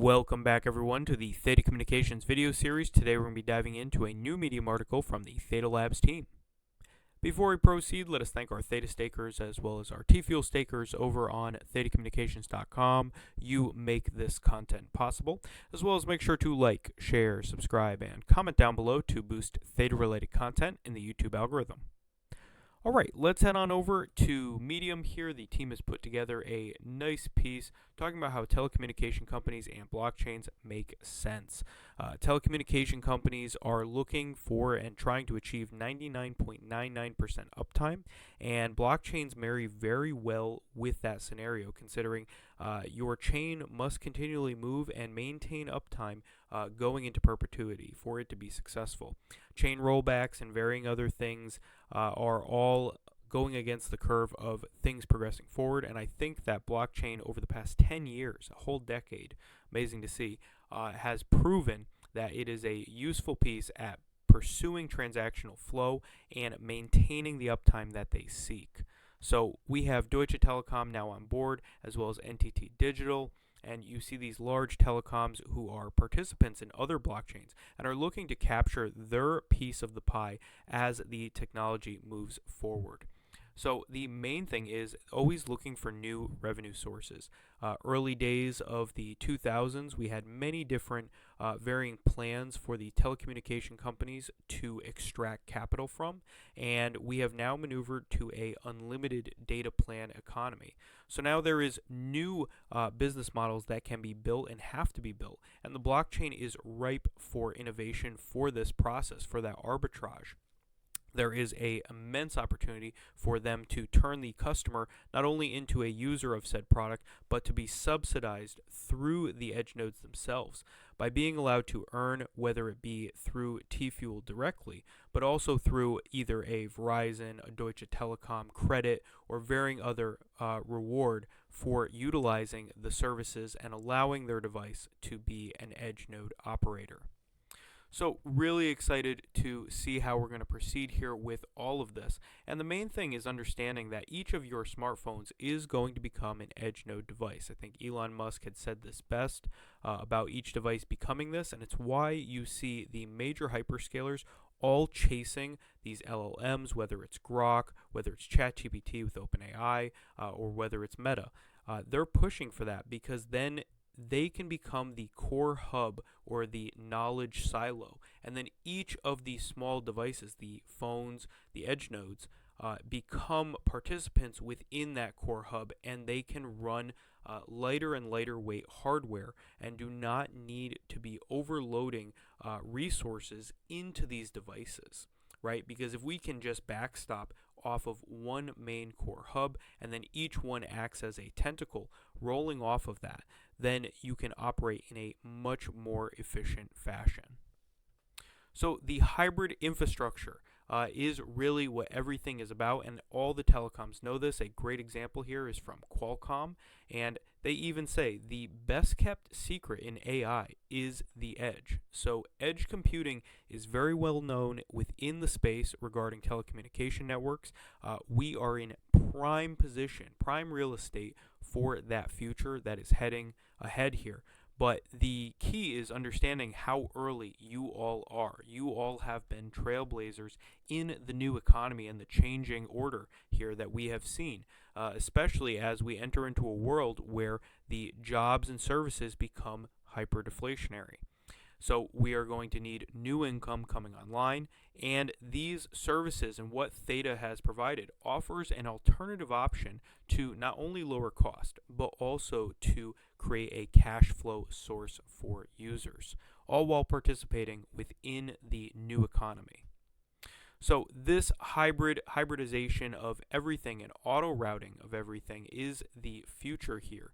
Welcome back, everyone, to the Theta Communications video series. Today we're going to be diving into a new Medium article from the Theta Labs team. Before we proceed, let us thank our Theta stakers as well as our Tfuel stakers over on ThetaCommunications.com. You make this content possible, as well as make sure to like, share, subscribe, and comment down below to boost Theta-related content in the YouTube algorithm. All right, let's head on over to Medium here. The team has put together a nice piece talking about how telecommunication companies and blockchains make sense. Telecommunication companies are looking for and trying to achieve 99.99% uptime, and blockchains marry very well with that scenario, considering your chain must continually move and maintain uptime going into perpetuity for it to be successful. Chain rollbacks and varying other things are all going against the curve of things progressing forward, and I think that blockchain over the past 10 years, a whole decade, amazing to see, has proven that it is a useful piece at pursuing transactional flow and maintaining the uptime that they seek. So we have Deutsche Telekom now on board, as well as NTT Digital, and you see these large telecoms who are participants in other blockchains and are looking to capture their piece of the pie as the technology moves forward. So the main thing is always looking for new revenue sources. Early days of the 2000s, we had many different varying plans for the telecommunication companies to extract capital from, and we have now maneuvered to a unlimited data plan economy. So now there is new business models that can be built and have to be built, and the blockchain is ripe for innovation for this process, for that arbitrage. There is an immense opportunity for them to turn the customer not only into a user of said product, but to be subsidized through the edge nodes themselves by being allowed to earn, whether it be through Tfuel directly, but also through either a Verizon, a Deutsche Telekom credit, or varying other reward for utilizing the services and allowing their device to be an edge node operator. So really excited to see how we're going to proceed here with all of this. And the main thing is understanding that each of your smartphones is going to become an edge node device. I think Elon Musk had said this best about each device becoming this, and it's why you see the major hyperscalers all chasing these LLMs, whether it's Grok, whether it's ChatGPT with OpenAI, or whether it's Meta. They're pushing for that because then they can become the core hub or the knowledge silo. And then each of these small devices, the phones, the edge nodes, become participants within that core hub, and they can run lighter and lighter weight hardware and do not need to be overloading resources into these devices, right? Because if we can just backstop off of one main core hub and then each one acts as a tentacle rolling off of that, then you can operate in a much more efficient fashion. So the hybrid infrastructure is really what everything is about, and all the telecoms know this. A great example here is from Qualcomm, and they even say the best kept secret in AI is the edge. So edge computing is very well known within the space regarding telecommunication networks. We are in prime position, prime real estate for that future that is heading ahead here. But the key is understanding how early you all are. You all have been trailblazers in the new economy and the changing order here that we have seen, especially as we enter into a world where the jobs and services become hyper-deflationary. So we are going to need new income coming online, and these services and what Theta has provided offers an alternative option to not only lower cost, but also to create a cash flow source for users, all while participating within the new economy. So this hybridization of everything and auto routing of everything is the future here.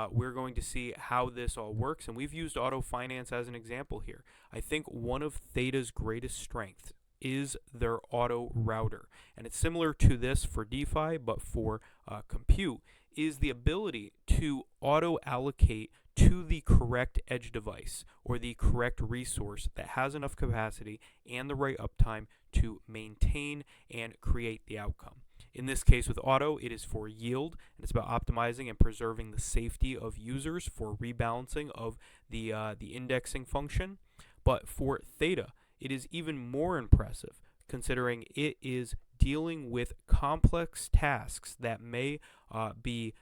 We're going to see how this all works, and we've used auto finance as an example here. I think one of Theta's greatest strengths is their auto router, and it's similar to this for DeFi, but for compute, is the ability to auto allocate to the correct edge device or the correct resource that has enough capacity and the right uptime to maintain and create the outcome. In this case with auto, it is for yield, and it's about optimizing and preserving the safety of users for rebalancing of the indexing function. But for theta, it is even more impressive, considering it is dealing with complex tasks that may be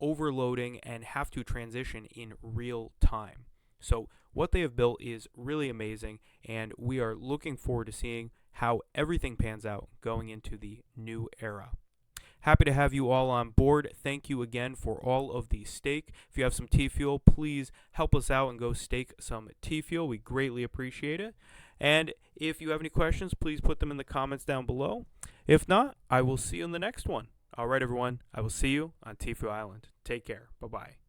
overloading and have to transition in real time. So what they have built is really amazing, and we are looking forward to seeing how everything pans out going into the new era. Happy to have you all on board. Thank you again for all of the stake. If you have some Tfuel, please help us out and go stake some Tfuel. We greatly appreciate it. And if you have any questions, please put them in the comments down below. If not, I will see you in the next one. All right, everyone. I will see you on Tfuel Island. Take care. Bye-bye.